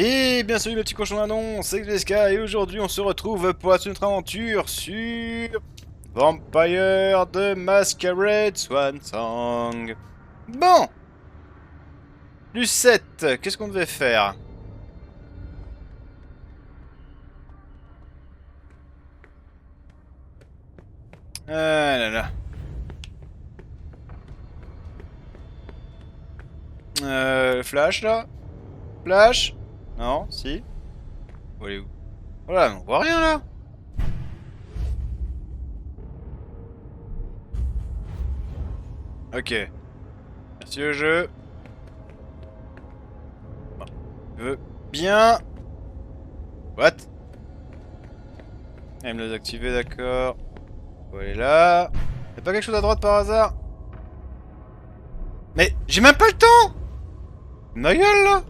Et bien salut mes petits cochons d'annonce, c'est Xveska et aujourd'hui on se retrouve pour notre aventure sur Vampire the Masquerade Swansong. Bon, Lucette, qu'est-ce qu'on devait faire? Ah là là. Flash là? Flash? Non, si? Où elle est où? Voilà, on voit rien là. Ok, merci le jeu. Bon, je veux bien. What? Elle me l'a désactivé, d'accord. Faut aller là. Y'a pas quelque chose à droite par hasard? Mais j'ai même pas le temps! Ma gueule là!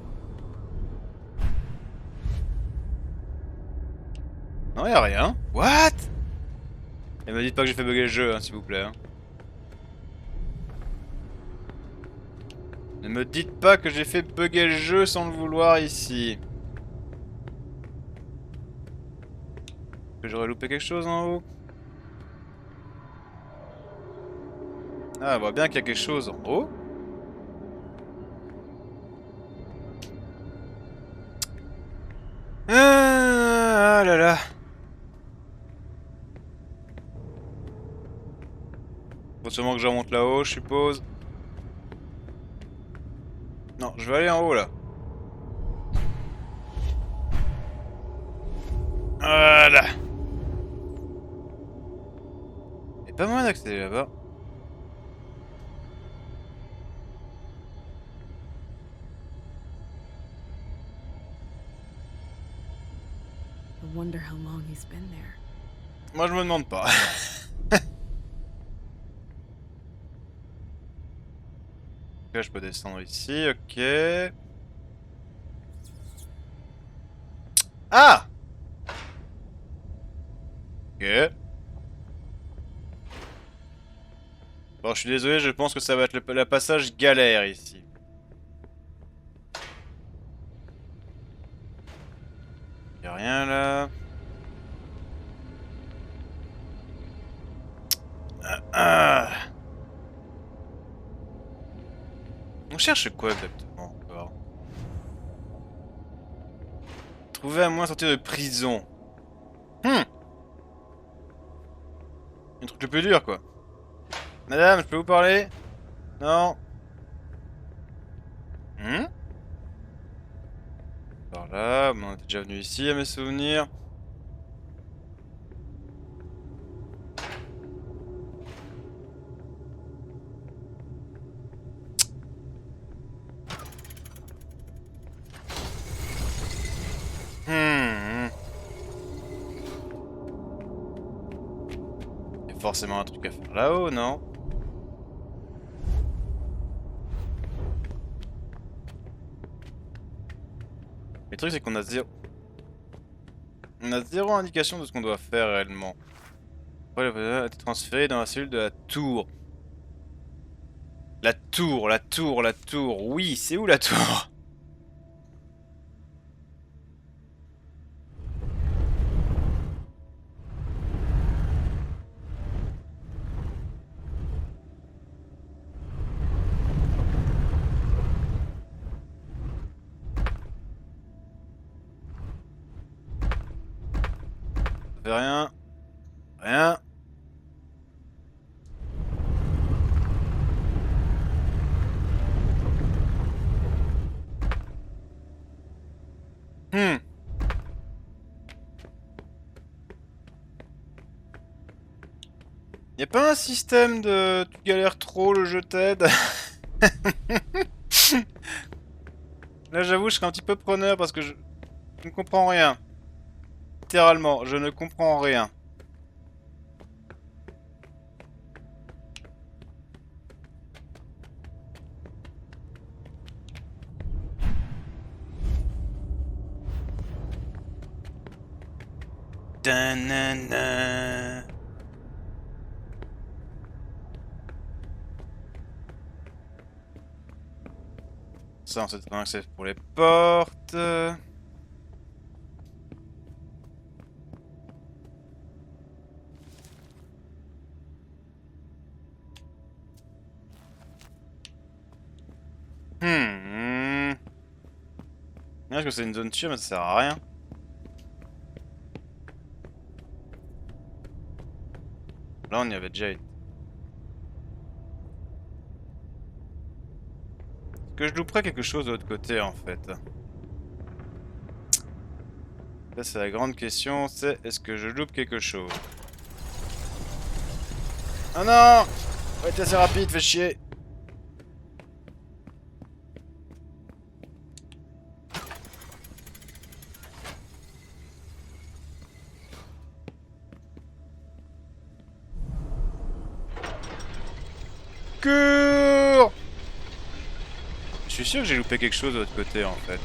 Non, y'a rien. What? Et me dites pas que j'ai fait bugger le jeu, hein, s'il vous plaît. Hein. Ne me dites pas que j'ai fait bugger le jeu sans le vouloir ici. Que j'aurais loupé quelque chose en haut? Ah, on voit bien qu'il y a quelque chose en haut. Ah là là. Faut sûrement que je remonte là-haut, je suppose. Non, je vais aller en haut là. Voilà. Y'a pas moyen d'accéder là-bas. I wonder how long he's been there. Moi je me demande pas. Là, je peux descendre ici, ok. Ah! Ok. Bon, je suis désolé, je pense que ça va être le passage galère ici. Y'a rien là. Ah. On cherche quoi exactement encore? Trouver à moins sortir de prison. Un truc le plus dur quoi. Madame, je peux vous parler? Non. Hmm. Par là, on était déjà venu ici à mes souvenirs. Hmm. Il y a forcément un truc à faire là-haut, non? Le truc c'est qu'on a zéro... On a zéro indication de ce qu'on doit faire réellement. Après, le président a été transféré dans la cellule de la tour. La tour, la tour, la tour. Oui, c'est où la tour? Ça fait rien. Rien. Hmm. Y a pas un système de tu galères trop, le jeu t'aide? Là j'avoue je serais un petit peu preneur parce que je ne comprends rien. Littéralement, je ne comprends rien. Tanana. Ça, c'est un accès pour les portes. Parce que c'est une zone sûre, mais ça sert à rien. Là, on y avait déjà été. Est-ce que je louperais quelque chose de l'autre côté, en fait? Ça, c'est la grande question, c'est est-ce que je loupe quelque chose? Ah non! Ouais, t'es assez rapide, fais chier! Cours! Je suis sûr que j'ai loupé quelque chose de l'autre côté, en fait.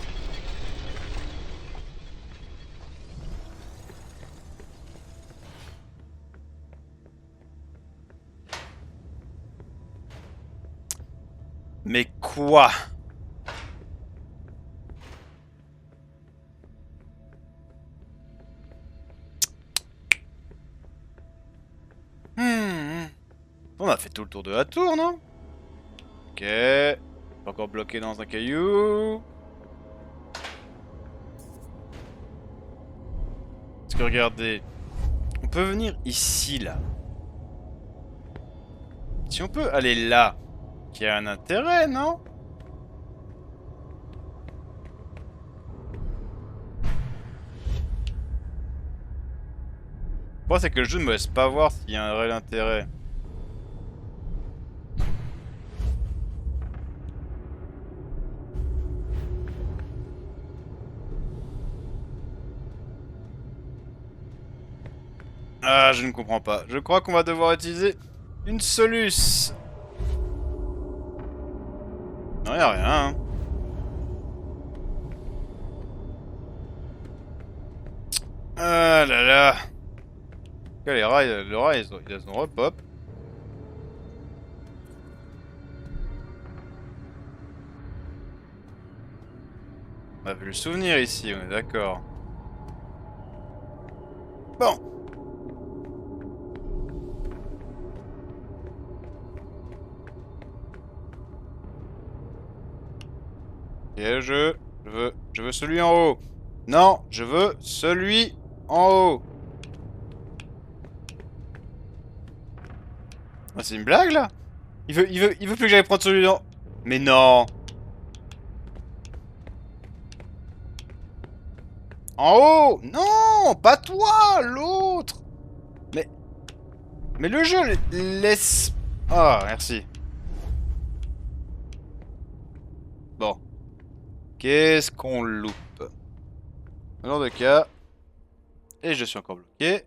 Mais quoi? Hmm. On a fait tout le tour de la tour, non? Ok. Encore bloqué dans un caillou. Parce que regardez, on peut venir ici, là. Si on peut aller là, qui a un intérêt, non? Le problème, c'est que le jeu ne me laisse pas voir s'il y a un réel intérêt. Ah, je ne comprends pas. Je crois qu'on va devoir utiliser une soluce. Non, y a rien, hein. Ah là là. Les rats, les rats, ils ont repop. On a vu le souvenir ici, on est d'accord. Bon. Et je veux celui en haut. Non, je veux celui en haut. Ah, c'est une blague là? Il veut plus que j'aille prendre celui en... Mais non. En haut! Non, pas toi, l'autre. Mais, mais le jeu laisse. Ah, merci. Bon, qu'est-ce qu'on loupe? Dans de cas, et je suis encore bloqué.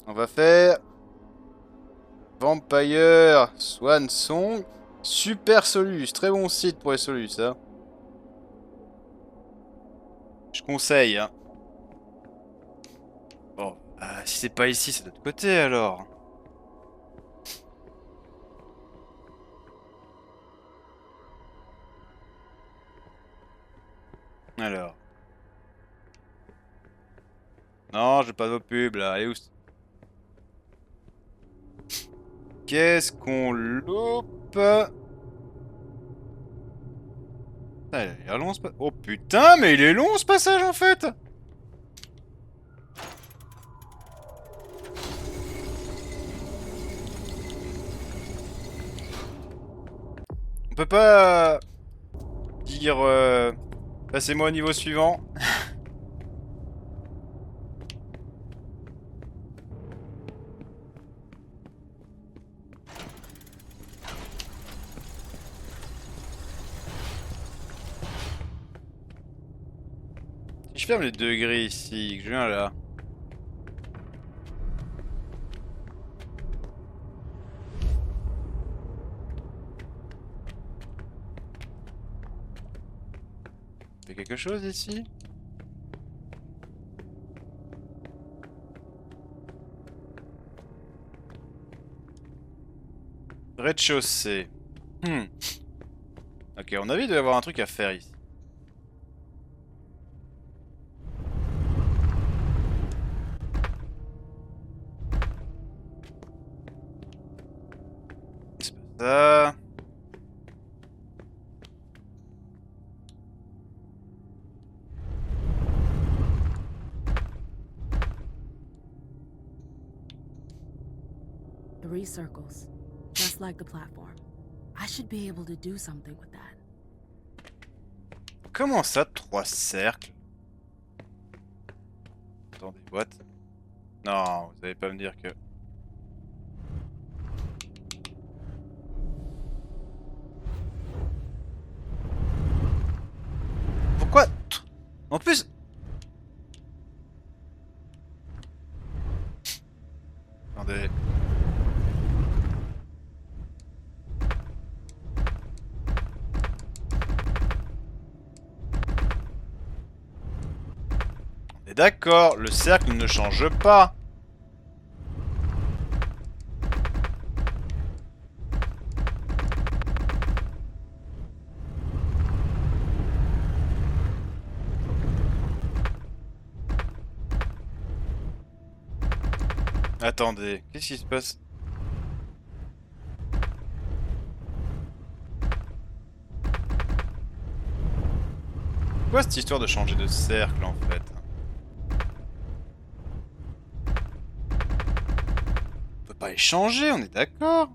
On va faire Vampire Swan Song. Super Solus, très bon site pour les Solus, hein. Je conseille, hein. Bon, si c'est pas ici, c'est de l'autre côté alors. Alors. Non, j'ai pas de vos pubs là. Allez où? Qu'est-ce qu'on loupe? Ah, il est long ce passage. Oh putain, mais il est long ce passage en fait! On peut pas dire passez-moi au niveau suivant. Si je ferme les deux grilles ici, que je viens là. Fait quelque chose ici? Rez-de-chaussée. Ok, à mon avis, il doit y avoir un truc à faire ici. C'est pas ça. 3 circles, just like the platform. I should be able to do something with that. Comment ça, 3 cercles? Attendez, what? Non, vous allez pas me dire que... Pourquoi? En plus... Attendez... On est d'accord, le cercle ne change pas. Attendez, qu'est-ce qui se passe? Quoi cette histoire de changer de cercle en fait? On peut pas les changer, on est d'accord?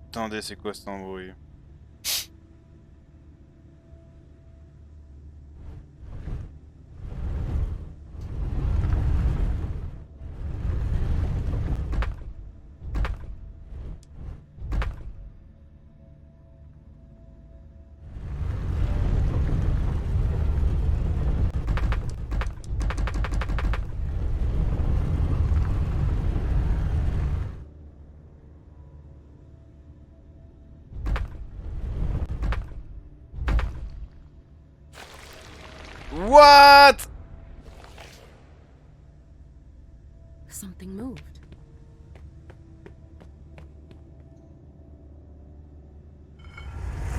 Attendez, c'est quoi cet embrouille? What? Something moved.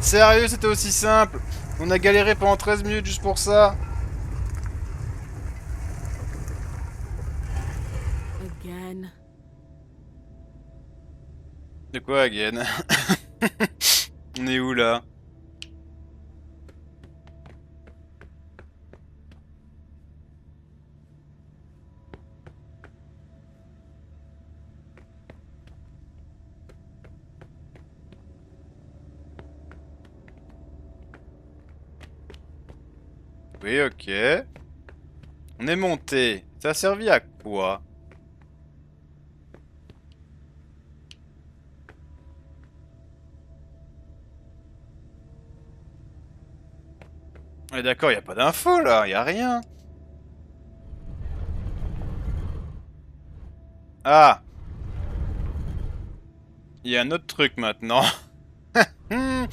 Sérieux, c'était aussi simple? On a galéré pendant 13 minutes juste pour ça? Again. De quoi, again? On est où là? Oui, ok. On est monté. Ça a servi à quoi? On est d'accord, y a pas d'infos là, y a rien. Ah! Y a un autre truc maintenant. Hmm.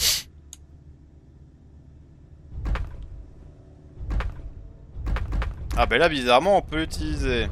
Ah ben là, bizarrement, on peut l'utiliser.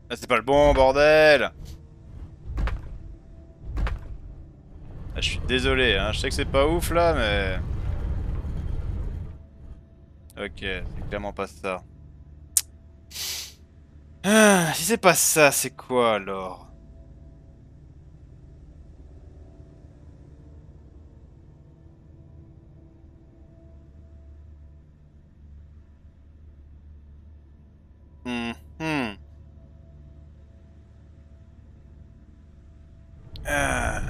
Ah, c'est pas le bon, bordel! Ah, je suis désolé, hein. Je sais que c'est pas ouf là, mais... Ok, c'est clairement pas ça. Ah, si c'est pas ça, c'est quoi alors? Hmm. Ah.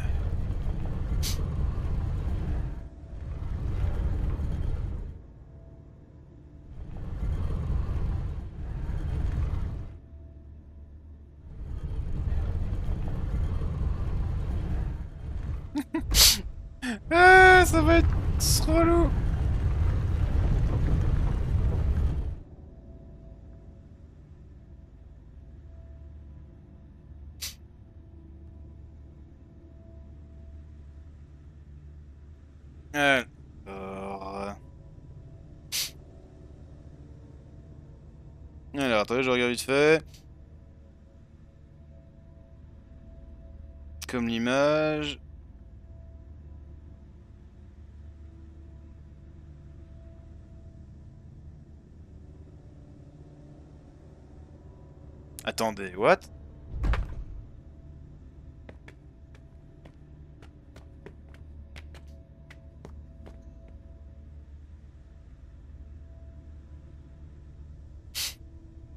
Ah, ça va être relou. Alors... Alors, attendez, je regarde vite fait. Comme l'image. Attendez, what?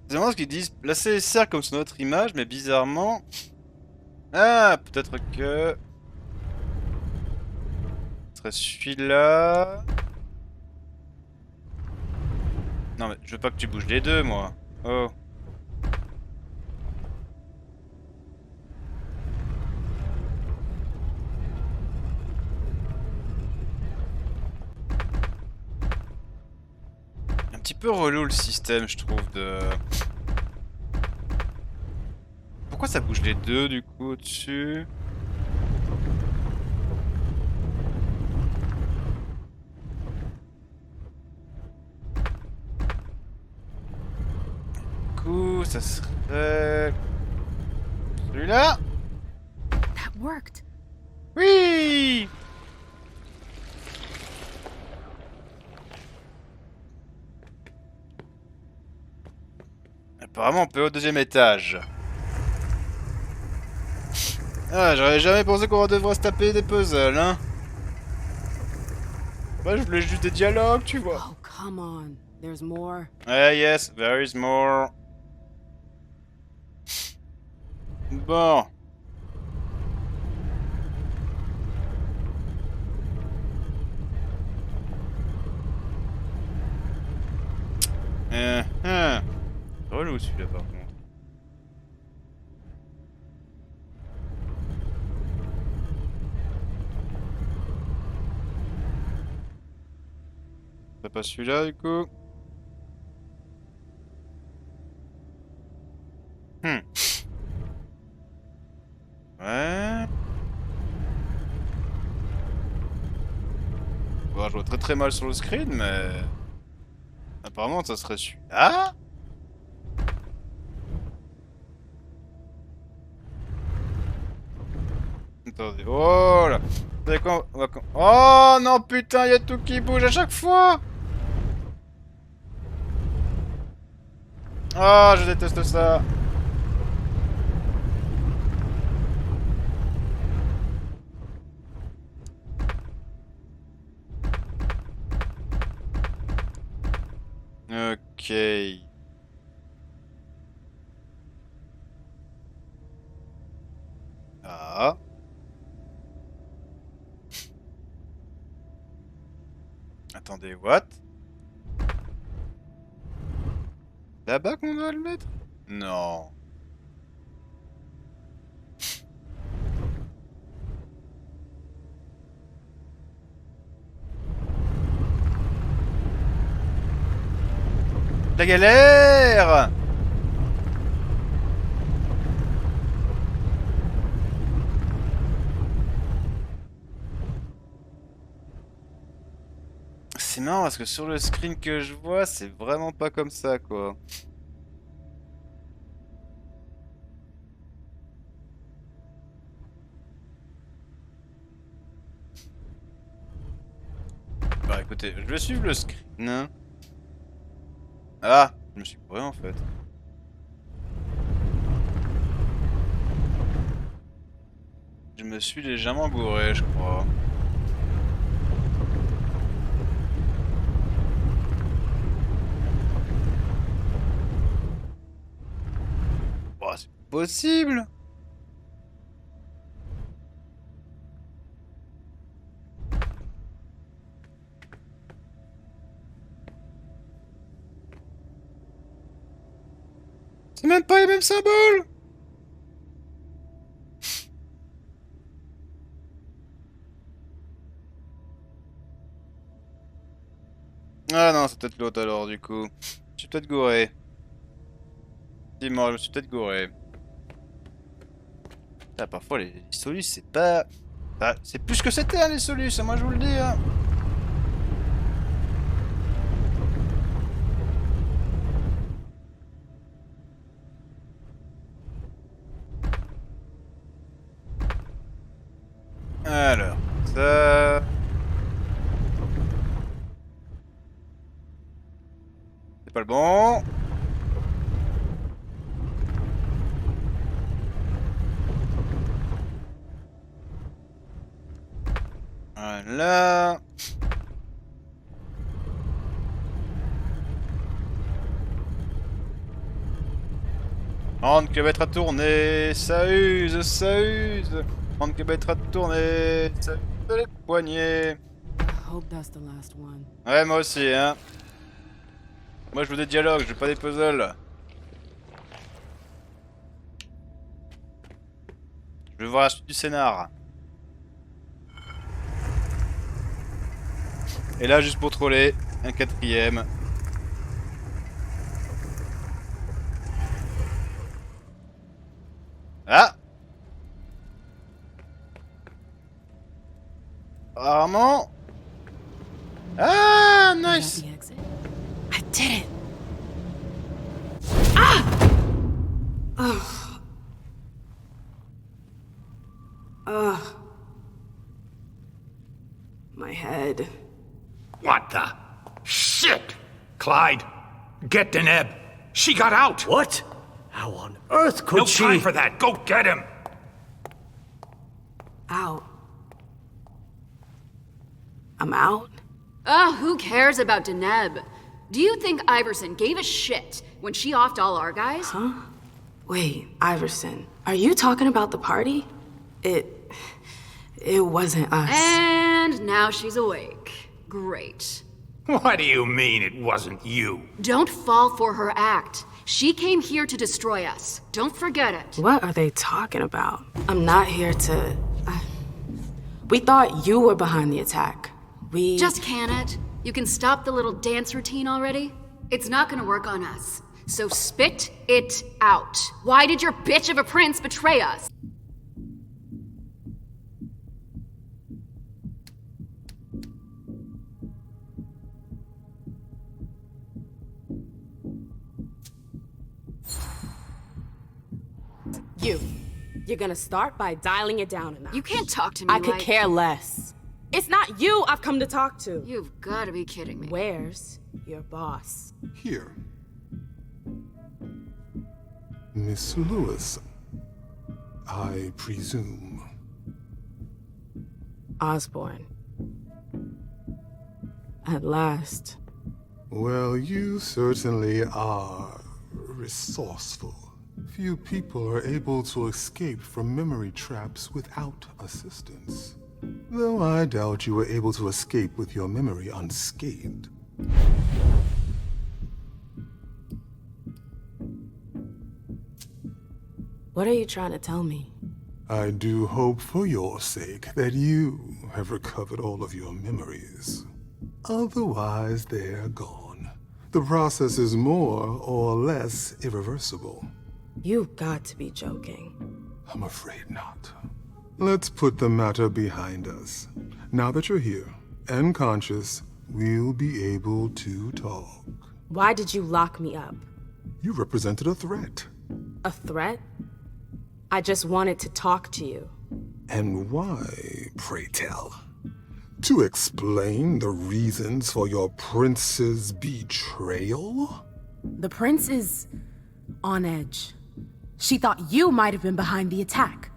C'est vraiment ce qu'ils disent. Placer les cercles comme sur notre image, mais bizarrement... Ah, peut-être que... Ce serait celui-là... Non mais je veux pas que tu bouges les deux, moi. Oh. Un petit peu relou le système, je trouve, de... Pourquoi ça bouge les deux, du coup, au-dessus? Du coup, ça serait... Celui-là? That worked. Oui! Apparemment, on peut au deuxième étage. Ah, j'aurais jamais pensé qu'on devrait se taper des puzzles, hein. Moi, je voulais juste des dialogues, tu vois. Oh, come on. There's more. Ah, yes, there is more. Bon. Relou celui-là, par contre. C'est pas celui-là, du coup. Ouais. Bon, je vois très très mal sur le screen, mais... Apparemment, ça serait celui-là. Attendez, oh là. Vous savez quoi, oh non, putain, y a tout qui bouge à chaque fois. Ah, je déteste ça. Ok. Ah. Attendez, what? Là-bas qu'on doit le mettre? Non. La galère! C'est marrant parce que sur le screen que je vois, c'est vraiment pas comme ça, quoi. Bah écoutez, je vais suivre le screen, hein. Ah, je me suis gouré en fait. Je me suis légèrement gouré, je crois. Bah, c'est possible! C'est même pas les mêmes symboles! Ah non, c'est peut-être l'autre alors, du coup. Je suis peut-être gouré. Dis-moi, je me suis peut-être gouré. Ah, parfois, les solus, c'est pas... Ah, c'est plus que c'était, hein, les solus, hein, moi je vous le dis, hein. Alors, ça... C'est pas le bon. Voilà. 30 km à tourner, ça use, ça use. 30 km à tourner, ça use les poignets. I hope that's the last one. Ouais, moi aussi, hein. Moi, je veux des dialogues, je veux pas des puzzles. Je veux voir la suite du scénar. Et là, juste pour troller, un quatrième. Ah! Rarement. Ah, Is that nice! the exit? I did it! Ah! Ugh. My head. What the? Shit! Clyde, get Deneb. She got out! What? How on earth could No she? time for that. Go get him! Out. I'm out? Ugh, who cares about Deneb? Do you think Iverson gave a shit when she offed all our guys? Huh? Wait, Iverson, are you talking about the party? It wasn't us. And now she's awake. Great. What do you mean it wasn't you? Don't fall for her act. She came here to destroy us. Don't forget it. What are they talking about? I'm not here to... We thought you were behind the attack. We... Just can it? You can stop the little dance routine already? It's not gonna work on us. So spit it out. Why did your bitch of a prince betray us? You're gonna start by dialing it down a notch. You can't talk to me I could like... care less. It's not you I've come to talk to. You've gotta be kidding me. Where's your boss? Here. Miss Lewis, I presume. Osborne. At last. Well, you certainly are resourceful. Few people are able to escape from memory traps without assistance. Though I doubt you were able to escape with your memory unscathed. What are you trying to tell me? I do hope for your sake that you have recovered all of your memories. Otherwise, they're gone. The process is more or less irreversible. You've got to be joking. I'm afraid not. Let's put the matter behind us. Now that you're here and conscious, we'll be able to talk. Why did you lock me up? You represented a threat. A threat? I just wanted to talk to you. And why, pray tell? To explain the reasons for your prince's betrayal? The prince is on edge. She thought you might have been behind the attack.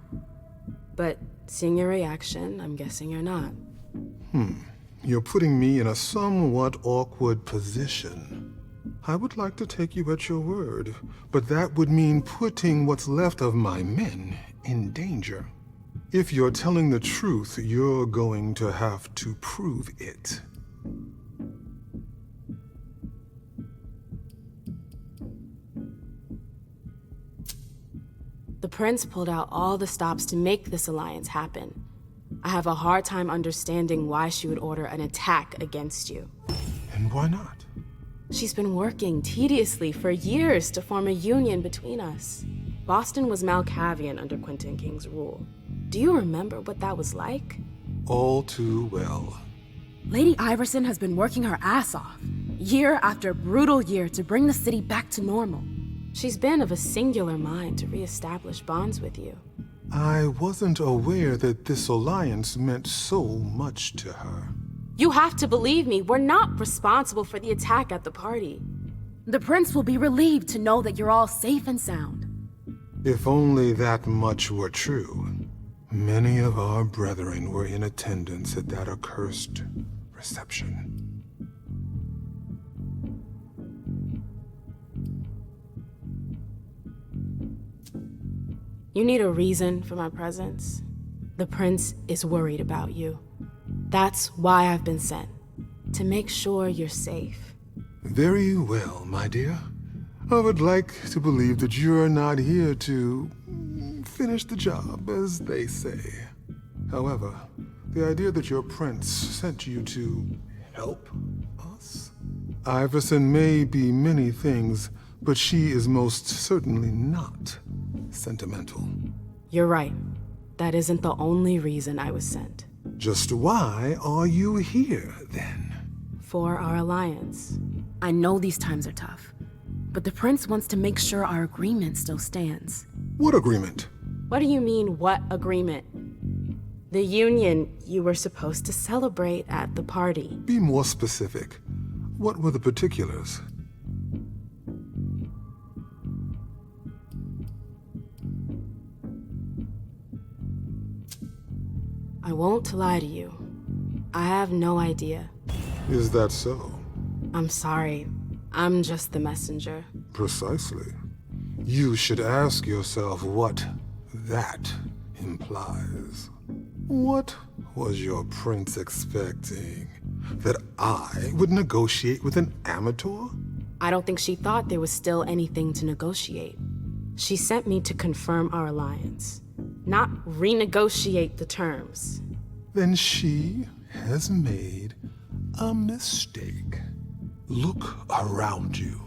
But seeing your reaction, I'm guessing you're not. You're putting me in a somewhat awkward position. I would like to take you at your word, but that would mean putting what's left of my men in danger. If you're telling the truth, you're going to have to prove it. The prince pulled out all the stops to make this alliance happen. I have a hard time understanding why she would order an attack against you. And why not? She's been working tediously for years to form a union between us. Boston was Malkavian under Quentin King's rule. Do you remember what that was like? All too well. Lady Iverson has been working her ass off, year after brutal year, to bring the city back to normal. She's been of a singular mind to reestablish bonds with you. I wasn't aware that this alliance meant so much to her. You have to believe me, we're not responsible for the attack at the party. The prince will be relieved to know that you're all safe and sound. If only that much were true. Many of our brethren were in attendance at that accursed reception. You need a reason for my presence. The prince is worried about you. That's why I've been sent. To make sure you're safe. Very well, my dear. I would like to believe that you're not here to finish the job, as they say. However, the idea that your prince sent you to help us? Iverson may be many things, but she is most certainly not sentimental. You're right. That isn't the only reason I was sent. Just why are you here, then? For our alliance. I know these times are tough, but the prince wants to make sure our agreement still stands. What agreement? What do you mean, what agreement? The union you were supposed to celebrate at the party. Be more specific. What were the particulars? I won't lie to you. I have no idea. Is that so? I'm sorry. I'm just the messenger. Precisely. You should ask yourself what that implies. What was your prince expecting? That I would negotiate with an amateur? I don't think she thought there was still anything to negotiate. She sent me to confirm our alliance, not renegotiate the terms. Then she has made a mistake. Look around you.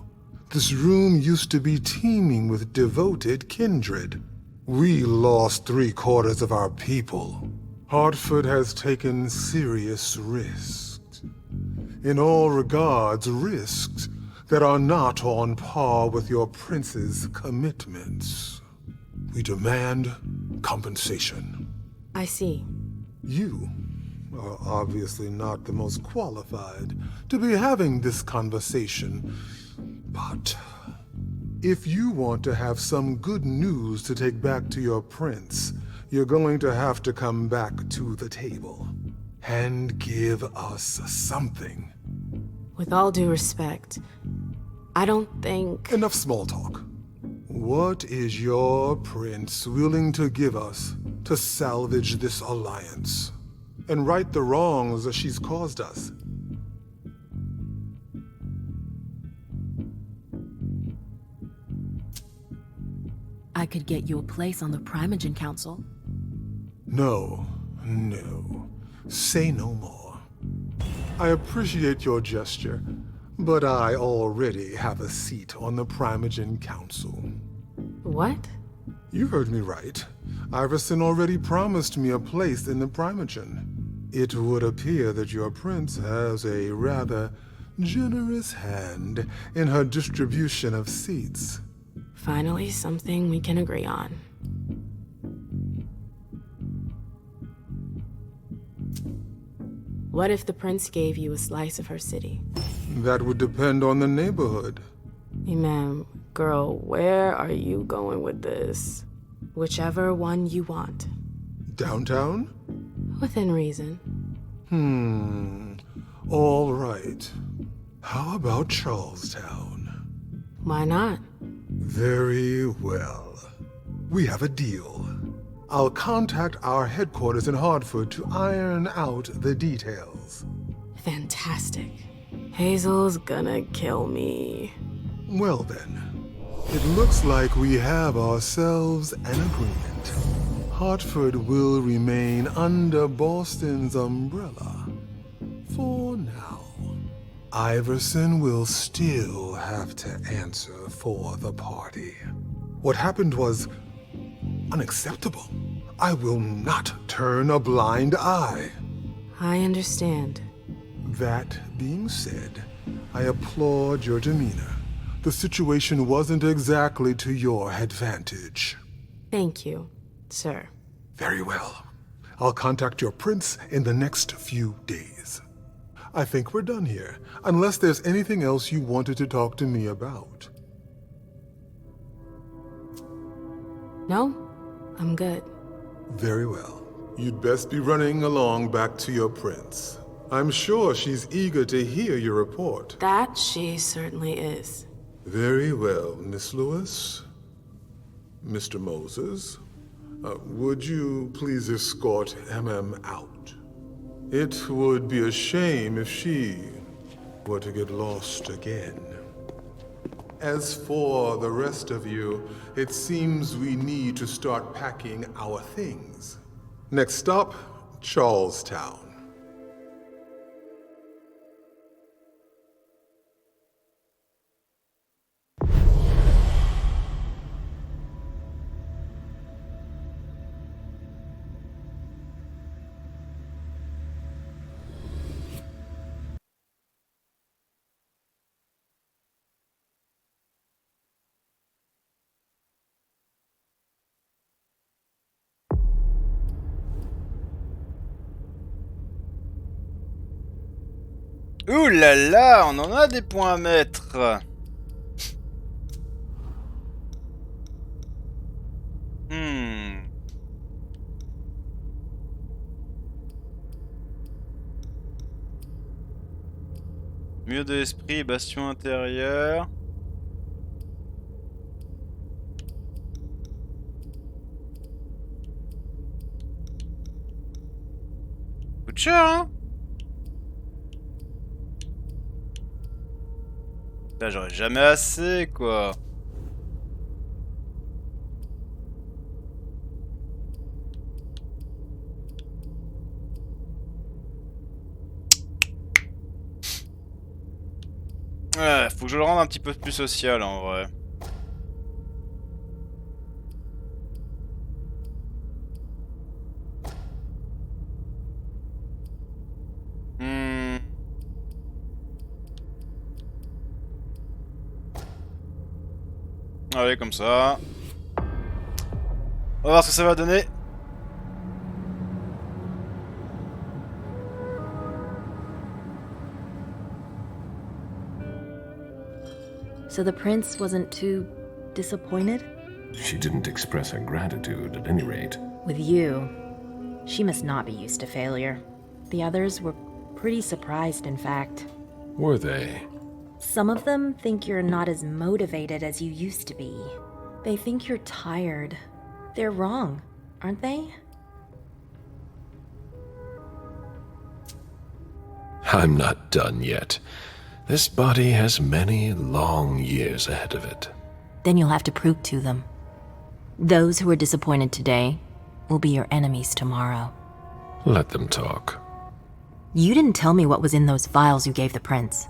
This room used to be teeming with devoted kindred. We lost 3/4 of our people. Hartford has taken serious risks. In all regards, risks that are not on par with your prince's commitments. We demand compensation. I see. You are obviously not the most qualified to be having this conversation, but if you want to have some good news to take back to your prince, you're going to have to come back to the table and give us something. With all due respect, I don't think... Enough small talk. What is your prince willing to give us to salvage this alliance and right the wrongs that she's caused us? I could get you a place on the Primogen Council. No. Say no more. I appreciate your gesture, but I already have a seat on the Primogen Council. What? You heard me right. Iverson already promised me a place in the Primogen. It would appear that your prince has a rather generous hand in her distribution of seats. Finally, something we can agree on. What if the prince gave you a slice of her city? That would depend on the neighborhood. Hey, ma'am, girl, where are you going with this? Whichever one you want. Downtown? Within reason. All right. How about Charlestown? Why not? Very well. We have a deal. I'll contact our headquarters in Hartford to iron out the details. Fantastic. Hazel's gonna kill me. Well then, it looks like we have ourselves an agreement. Hartford will remain under Boston's umbrella for now. Iverson will still have to answer for the party. What happened was unacceptable. I will not turn a blind eye. I understand. That being said, I applaud your demeanor. The situation wasn't exactly to your advantage. Thank you, sir. Very well. I'll contact your prince in the next few days. I think we're done here, unless there's anything else you wanted to talk to me about. No, I'm good. Very well. You'd best be running along back to your prince. I'm sure she's eager to hear your report. That she certainly is. Very well, Miss Lewis. Mr. Moses, would you please escort MM out? It would be a shame if she were to get lost again. As for the rest of you, it seems we need to start packing our things. Next stop, Charlestown. Ouh là là, on en a des points à mettre. Mur de l'esprit, bastion intérieur. Coûte cher, hein? Là, j'aurais jamais assez, quoi. Ouais, faut que je le rende un petit peu plus social, en vrai. Allez, comme ça. On va voir ce que ça va donner. So the prince wasn't too disappointed? She didn't express her gratitude, at any rate. With you, she must not be used to failure. The others were pretty surprised, in fact. Were they? Some of them think you're not as motivated as you used to be. They think you're tired. They're wrong, aren't they? I'm not done yet. This body has many long years ahead of it. Then you'll have to prove to them. Those who are disappointed today will be your enemies tomorrow. Let them talk. You didn't tell me what was in those files you gave the prince.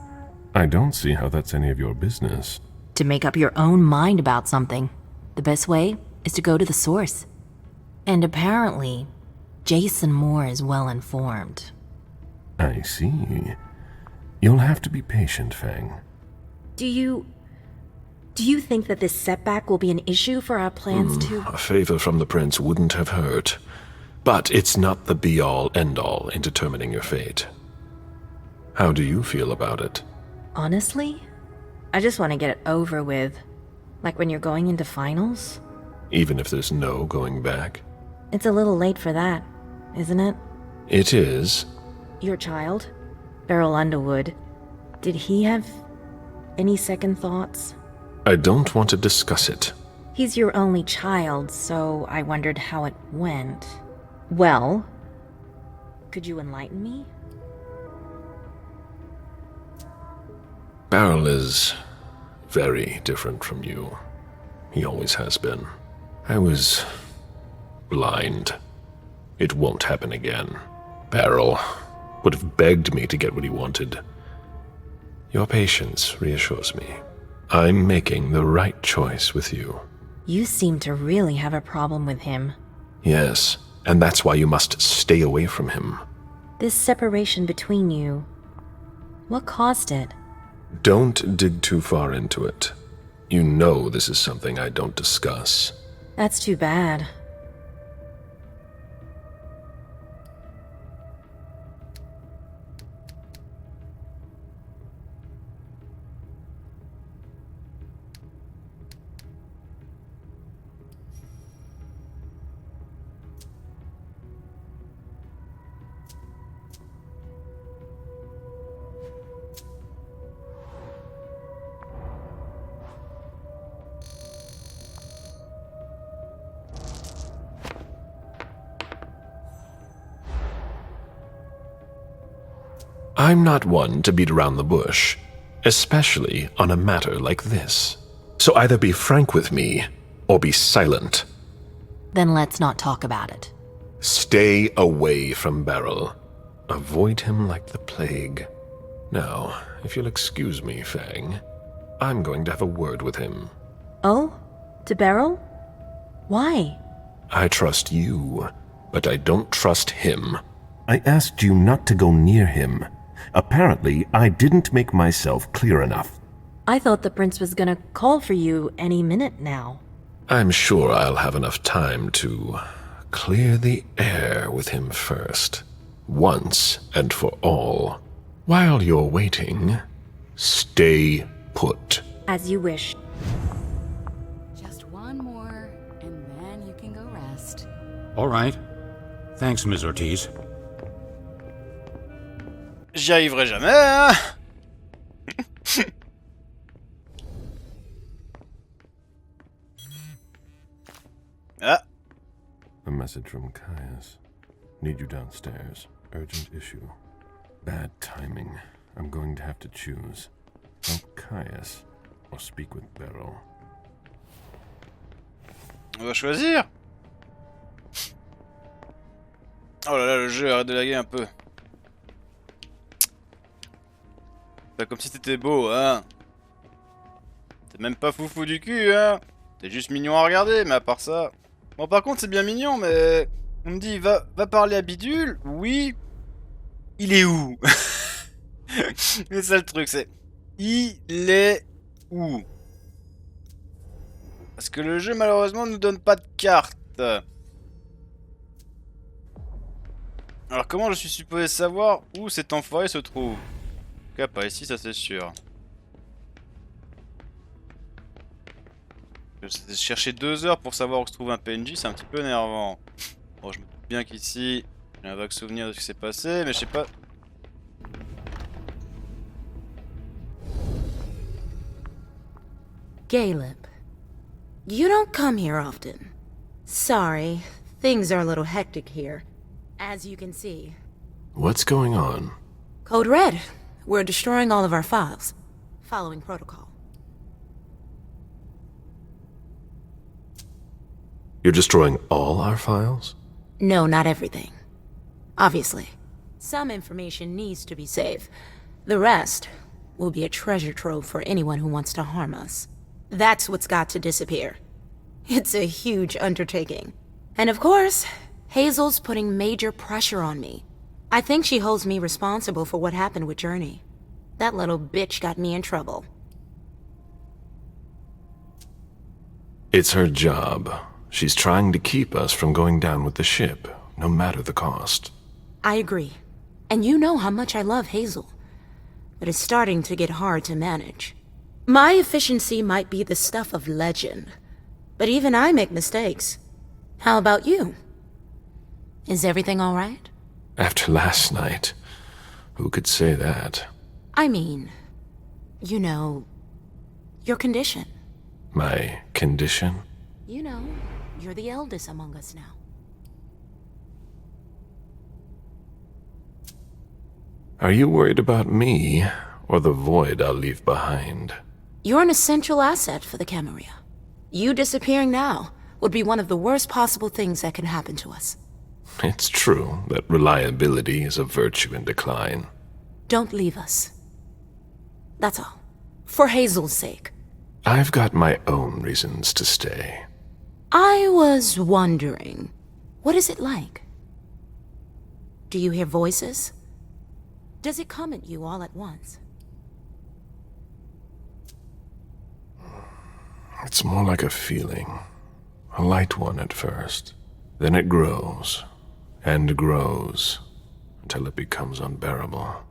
I don't see how that's any of your business. To make up your own mind about something, the best way is to go to the source. And apparently, Jason Moore is well informed. I see. You'll have to be patient, Fang. Do you think that this setback will be an issue for our plans to... A favor from the prince wouldn't have hurt. But it's not the be-all, end-all in determining your fate. How do you feel about it? Honestly, I just want to get it over with. Like when you're going into finals. Even if there's no going back? It's a little late for that, isn't it? It is. Your child, Beryl Underwood, did he have any second thoughts? I don't want to discuss it. He's your only child, so I wondered how it went. Well, could you enlighten me? Beryl is very different from you. He always has been. I was blind. It won't happen again. Beryl would have begged me to get what he wanted. Your patience reassures me. I'm making the right choice with you. You seem to really have a problem with him. Yes, and that's why you must stay away from him. This separation between you, what caused it? Don't dig too far into it. You know this is something I don't discuss. That's too bad. I'm not one to beat around the bush, especially on a matter like this. So either be frank with me, or be silent. Then let's not talk about it. Stay away from Beryl. Avoid him like the plague. Now, if you'll excuse me, Fang, I'm going to have a word with him. Oh? To Beryl? Why? I trust you, but I don't trust him. I asked you not to go near him. Apparently, I didn't make myself clear enough. I thought the prince was gonna call for you any minute now. I'm sure I'll have enough time to clear the air with him first, once and for all. While you're waiting, stay put. As you wish. Just one more, and then you can go rest. All right. Thanks, Ms. Ortiz. J'y arriverai jamais, hein. Ah. A message from Caius. Need you downstairs. Urgent issue. Bad timing. I'm going to have to choose. Help Caius or speak with Beryl. On va choisir. Oh là là, le jeu, arrête de laguer un peu. Pas comme si t'étais beau, hein. T'es même pas foufou du cul, hein. T'es juste mignon à regarder, mais à part ça... Bon, par contre, c'est bien mignon, mais... On me dit, va parler à Bidule. Oui. Il est où? C'est ça le truc, c'est... Il est où? Parce que le jeu, malheureusement, nous donne pas de carte. Alors, comment je suis supposé savoir où cet enfoiré se trouve? En tout cas, pas ici, ça c'est sûr. Chercher 2 heures pour savoir où se trouve un PNJ, c'est un petit peu énervant. Bon, je me doute bien qu'ici, j'ai un vague souvenir de ce qui s'est passé, mais je sais pas... Caleb, you don't come here often. Sorry, things are a little hectic here. As you can see. What's going on? Code Red. We're destroying all of our files. Following protocol. You're destroying all our files? No, not everything. Obviously. Some information needs to be saved. The rest will be a treasure trove for anyone who wants to harm us. That's what's got to disappear. It's a huge undertaking. And of course, Hazel's putting major pressure on me. I think she holds me responsible for what happened with Journey. That little bitch got me in trouble. It's her job. She's trying to keep us from going down with the ship, no matter the cost. I agree. And you know how much I love Hazel. But it's starting to get hard to manage. My efficiency might be the stuff of legend, but even I make mistakes. How about you? Is everything all right? After last night, who could say that? I mean, you know, your condition. My condition? You know, you're the eldest among us now. Are you worried about me, or the void I'll leave behind? You're an essential asset for the Camarilla. You disappearing now would be one of the worst possible things that can happen to us. It's true that reliability is a virtue in decline. Don't leave us. That's all. For Hazel's sake. I've got my own reasons to stay. I was wondering, what is it like? Do you hear voices? Does it come at you all at once? It's more like a feeling. A light one at first. Then it grows, and grows, until it becomes unbearable.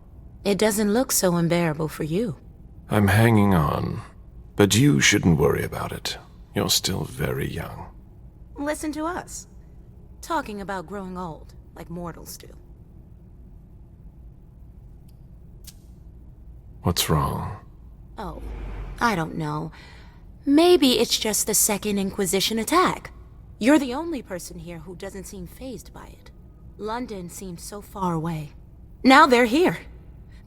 It doesn't look so unbearable for you. I'm hanging on, but you shouldn't worry about it. You're still very young. Listen to us. Talking about growing old, like mortals do. What's wrong? Oh, I don't know. Maybe it's just the Second Inquisition attack. You're the only person here who doesn't seem fazed by it. London seems so far away. Now they're here.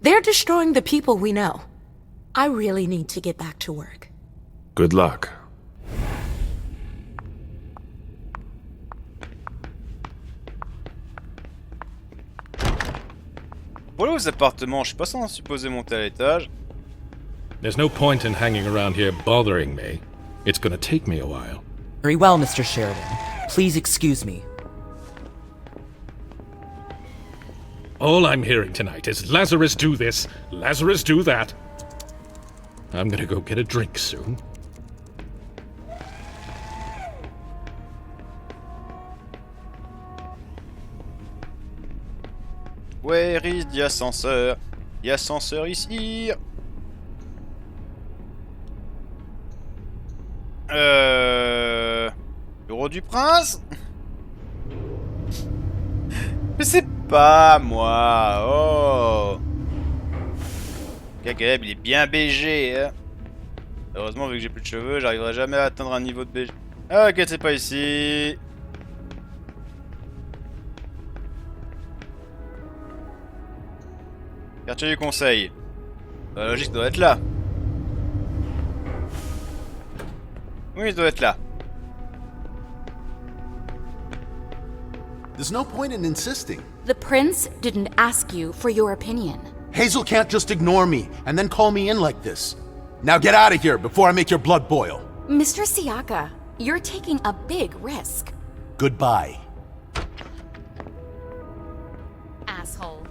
They're destroying the people we know. I really need to get back to work. Good luck. Voilà aux appartements, je suis pas censé supposer monter à l'étage. There's no point in hanging around here bothering me. It's gonna take me a while. Very well, Mr. Sheridan. Please excuse me. All I'm hearing tonight is Lazarus do this, Lazarus do that. I'm gonna go get a drink soon. Where is the ascenseur? Il y a ascenseur ici. Bureau du prince? Mais c'est pas moi. Oh. Caleb, il est bien BG. Hein. Heureusement, vu que j'ai plus de cheveux, j'arriverai jamais à atteindre un niveau de BG. Ah, ok, c'est pas ici. Quartier du conseil. La logique doit être là. Oui, il doit être là. There's no point in insisting. The prince didn't ask you for your opinion. Hazel can't just ignore me and then call me in like this. Now get out of here before I make your blood boil. Mr. Siaka, you're taking a big risk. Goodbye. Asshole.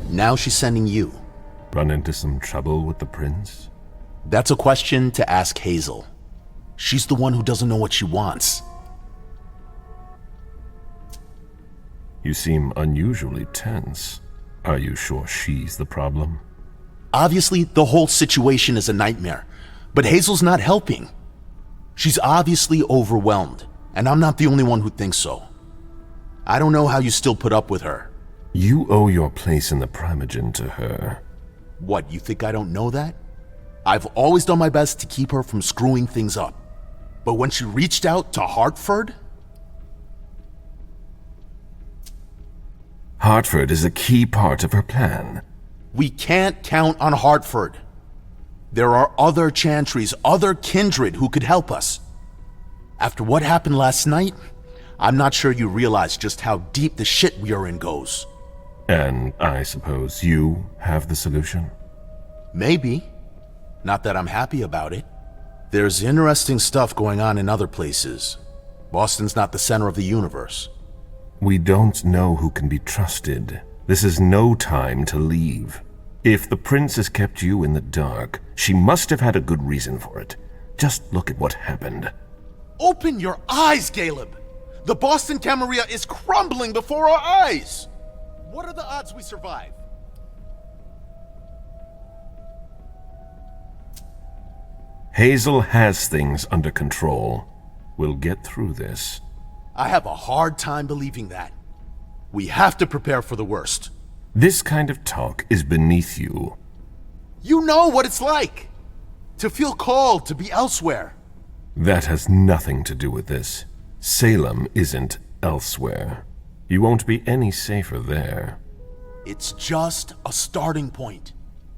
Now she's sending you. Run into some trouble with the prince? That's a question to ask Hazel. She's the one who doesn't know what she wants. You seem unusually tense. Are you sure she's the problem? Obviously, the whole situation is a nightmare, but Hazel's not helping. She's obviously overwhelmed, and I'm not the only one who thinks so. I don't know how you still put up with her. You owe your place in the Primogen to her. What, you think I don't know that? I've always done my best to keep her from screwing things up. But when she reached out to Hartford... Hartford is a key part of her plan. We can't count on Hartford. There are other Chantries, other kindred who could help us. After what happened last night, I'm not sure you realize just how deep the shit we are in goes. And I suppose you have the solution? Maybe. Not that I'm happy about it. There's interesting stuff going on in other places. Boston's not the center of the universe. We don't know who can be trusted. This is no time to leave. If the prince has kept you in the dark, she must have had a good reason for it. Just look at what happened. Open your eyes, Caleb! The Boston Camarilla is crumbling before our eyes! What are the odds we survive? Hazel has things under control. We'll get through this. I have a hard time believing that. We have to prepare for the worst. This kind of talk is beneath you. You know what it's like! To feel called to be elsewhere. That has nothing to do with this. Salem isn't elsewhere. You won't be any safer there. It's just a starting point.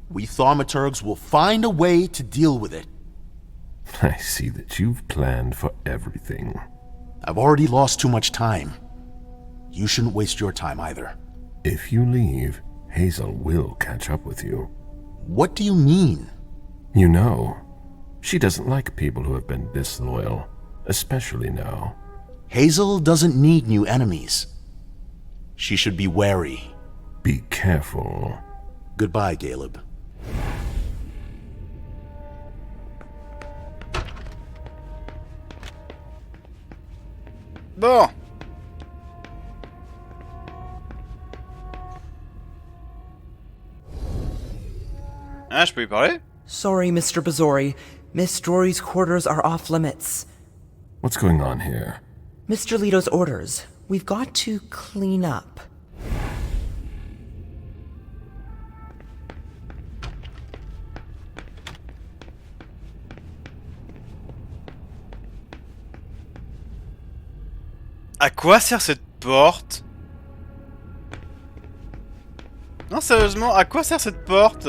We thaumaturgs will find a way to deal with it. I see that you've planned for everything. I've already lost too much time. You shouldn't waste your time either. If you leave, Hazel will catch up with you. What do you mean? You know, she doesn't like people who have been disloyal, especially now. Hazel doesn't need new enemies. She should be wary. Be careful. Goodbye, Caleb. Bon. Hein, je peux lui parler? Sorry, Mr. Bazori. Miss Drory's quarters are off limits. What's going on here? Mr. Leto's orders. We've got to clean up. À quoi sert cette porte? Non, sérieusement, à quoi sert cette porte?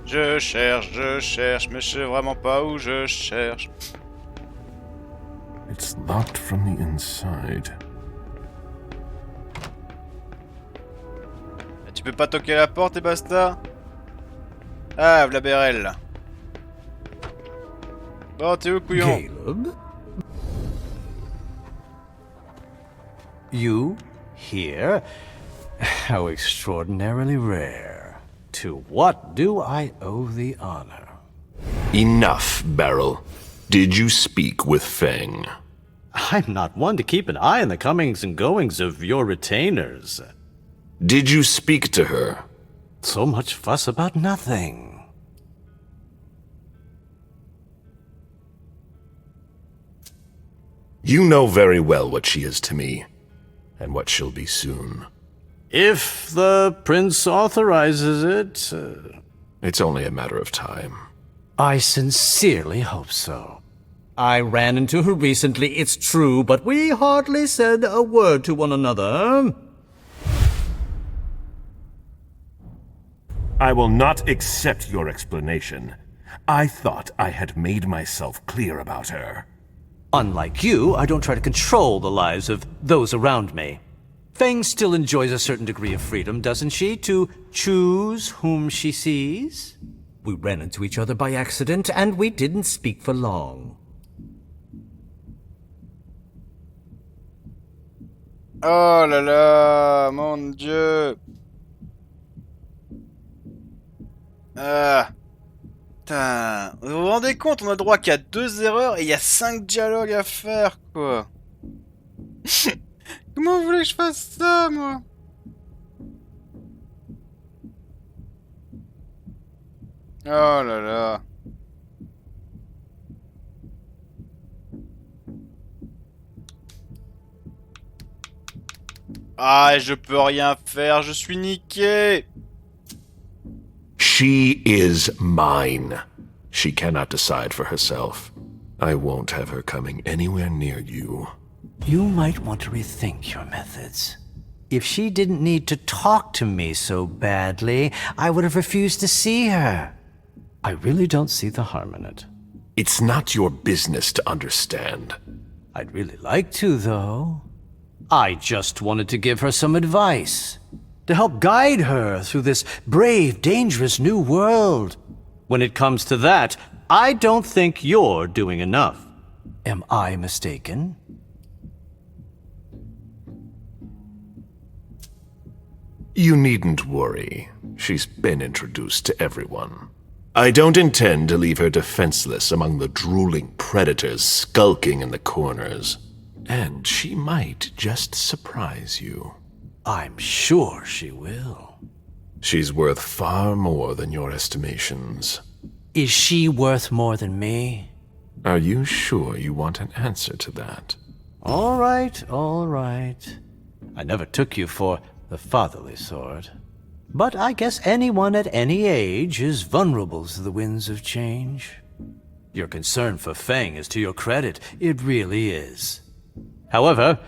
Je cherche, mais je sais vraiment pas où je cherche. It's locked from the inside. Tu peux pas toquer la porte et basta? Ah, v'là Bérel, là. Bon, t'es où, couillon? Caleb? You? Here? How extraordinarily rare. To what do I owe the honor? Enough, Beryl. Did you speak with Feng? I'm not one to keep an eye on the comings and goings of your retainers. Did you speak to her? So much fuss about nothing. You know very well what she is to me, and what she'll be soon. If the prince authorizes it... It's only a matter of time. I sincerely hope so. I ran into her recently, it's true, but we hardly said a word to one another. I will not accept your explanation. I thought I had made myself clear about her. Unlike you, I don't try to control the lives of those around me. Feng still enjoys a certain degree of freedom, doesn't she, to choose whom she sees? We ran into each other by accident, and we didn't speak for long. Oh là là, mon Dieu. Ah. Putain. Vous vous rendez compte, on a droit qu'à 2 erreurs et il y a 5 dialogues à faire, quoi. Comment vous voulez que je fasse ça, moi? Oh là là. Ah, je peux rien faire, je suis niqué. She is mine. She cannot decide for herself. I won't have her coming anywhere near you. You might want to rethink your methods. If she didn't need to talk to me so badly, I would have refused to see her. I really don't see the harm in it. It's not your business to understand. I'd really like to, though. I just wanted to give her some advice, to help guide her through this brave, dangerous new world. When it comes to that, I don't think you're doing enough. Am I mistaken? You needn't worry. She's been introduced to everyone. I don't intend to leave her defenseless among the drooling predators skulking in the corners. And she might just surprise you. I'm sure she will. She's worth far more than your estimations. Is she worth more than me? Are you sure you want an answer to that? All right, all right. I never took you for the fatherly sort. But I guess anyone at any age is vulnerable to the winds of change. Your concern for Feng is to your credit. It really is. However,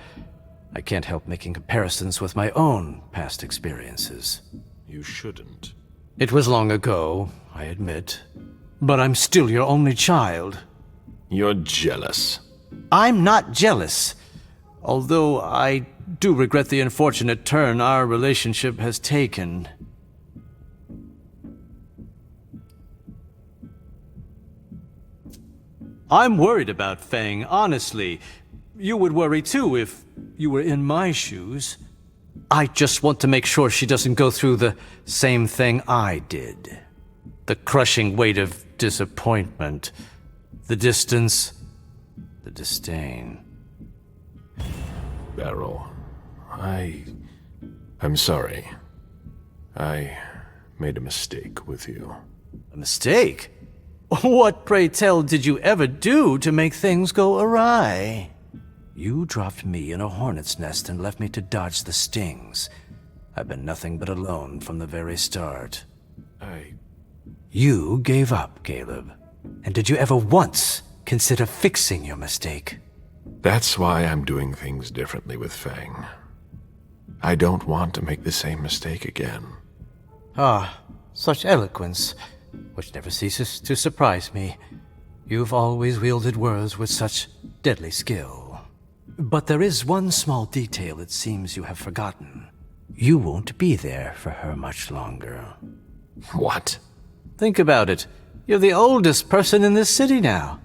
I can't help making comparisons with my own past experiences. You shouldn't. It was long ago, I admit. But I'm still your only child. You're jealous. I'm not jealous. Although I do regret the unfortunate turn our relationship has taken. I'm worried about Feng, honestly. You would worry too if you were in my shoes. I just want to make sure she doesn't go through the same thing I did. The crushing weight of disappointment, the distance, the disdain. Beryl, I'm sorry. I made a mistake with you. A mistake? What, pray tell, did you ever do to make things go awry? You dropped me in a hornet's nest and left me to dodge the stings. I've been nothing but alone from the very start. You gave up, Caleb. And did you ever once consider fixing your mistake? That's why I'm doing things differently with Fang. I don't want to make the same mistake again. Ah, such eloquence, which never ceases to surprise me. You've always wielded words with such deadly skill. But there is one small detail it seems you have forgotten. You won't be there for her much longer. What? Think about it. You're the oldest person in this city now.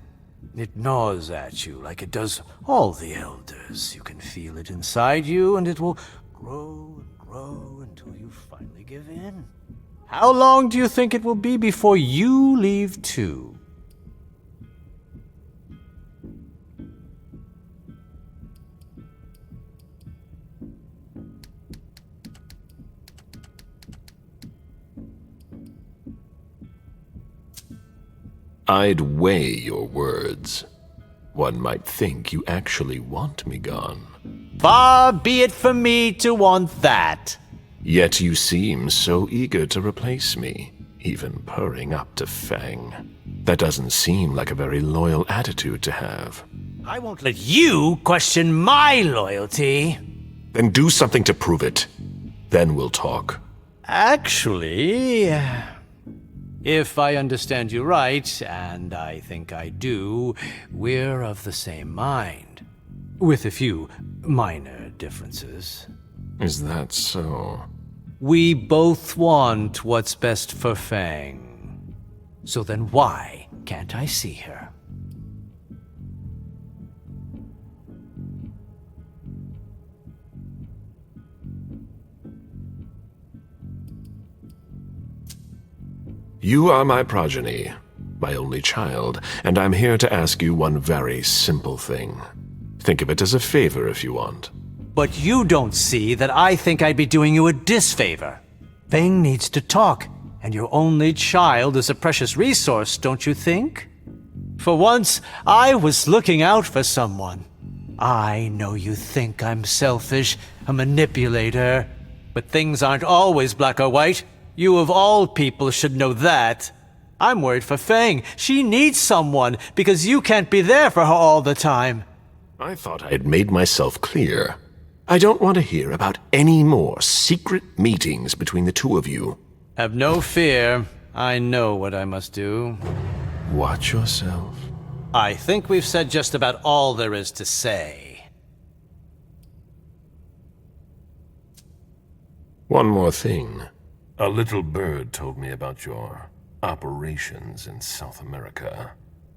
It gnaws at you like it does all the elders. You can feel it inside you, and it will grow and grow until you finally give in. How long do you think it will be before you leave too? I'd weigh your words. One might think you actually want me gone. Far be it from me to want that. Yet you seem so eager to replace me, even purring up to Fang. That doesn't seem like a very loyal attitude to have. I won't let you question my loyalty. Then do something to prove it. Then we'll talk. Actually, if I understand you right, and I think I do, we're of the same mind. With a few minor differences. Is that so? We both want what's best for Fang. So then why can't I see her? You are my progeny, my only child, and I'm here to ask you one very simple thing. Think of it as a favor if you want. But you don't see that I think I'd be doing you a disfavor. Fang needs to talk, and your only child is a precious resource, don't you think? For once, I was looking out for someone. I know you think I'm selfish, a manipulator, but things aren't always black or white. You of all people should know that. I'm worried for Fang. She needs someone, because you can't be there for her all the time. I thought I had made myself clear. I don't want to hear about any more secret meetings between the two of you. Have no fear. I know what I must do. Watch yourself. I think we've said just about all there is to say. One more thing. A little bird told me about your operations in South America.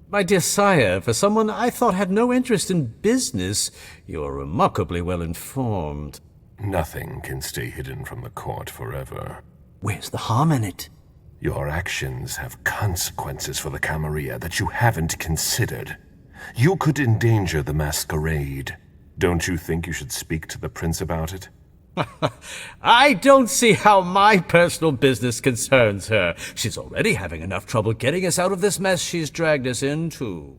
My dear sire, for someone I thought had no interest in business, you're remarkably well informed. Nothing can stay hidden from the court forever. Where's the harm in it? Your actions have consequences for the Camarilla that you haven't considered. You could endanger the masquerade. Don't you think you should speak to the prince about it? I don't see how my personal business concerns her. She's already having enough trouble getting us out of this mess she's dragged us into.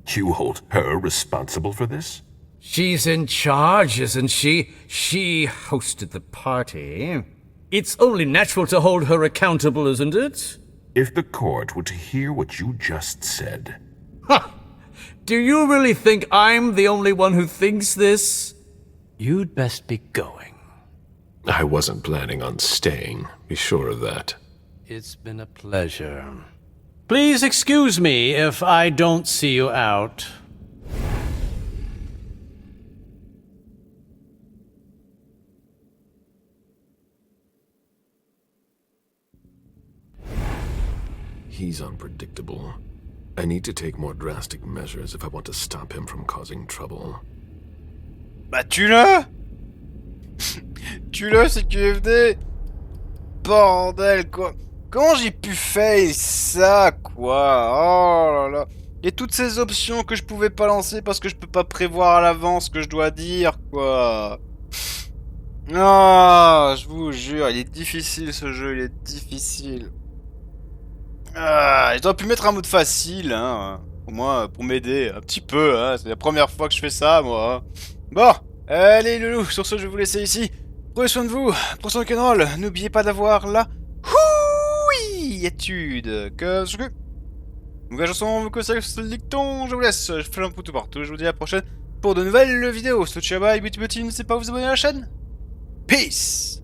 You hold her responsible for this? She's in charge, isn't she? She hosted the party. It's only natural to hold her accountable, isn't it? If the court were to hear what you just said... Ha! Do you really think I'm the only one who thinks this? You'd best be going. I wasn't planning on staying, be sure of that. It's been a pleasure. Please excuse me if I don't see you out. He's unpredictable. I need to take more drastic measures if I want to stop him from causing trouble. Bah tue-le. Tue-le, c'est QFD. Bordel, quoi. Comment j'ai pu faire ça, quoi? Oh là là. Et toutes ces options que je pouvais pas lancer parce que je peux pas prévoir à l'avance ce que je dois dire, quoi. Ah, je vous jure, il est difficile ce jeu, il est difficile. Ah, j'aurais pu mettre un mode facile, hein. Au moins, pour m'aider un petit peu, hein. C'est la première fois que je fais ça, moi. Bon, allez, loulou, sur ce, je vais vous laisser ici. Prenez soin de vous, prenez soin de Kenroll. N'oubliez pas d'avoir la... étude. Que... Donc la chanson, vous connaissez le dicton, je vous laisse, je fais un peu tout partout, je vous dis à la prochaine pour de nouvelles vidéos. Ciao, bye, n'hésitez pas à vous abonner à la chaîne. Peace!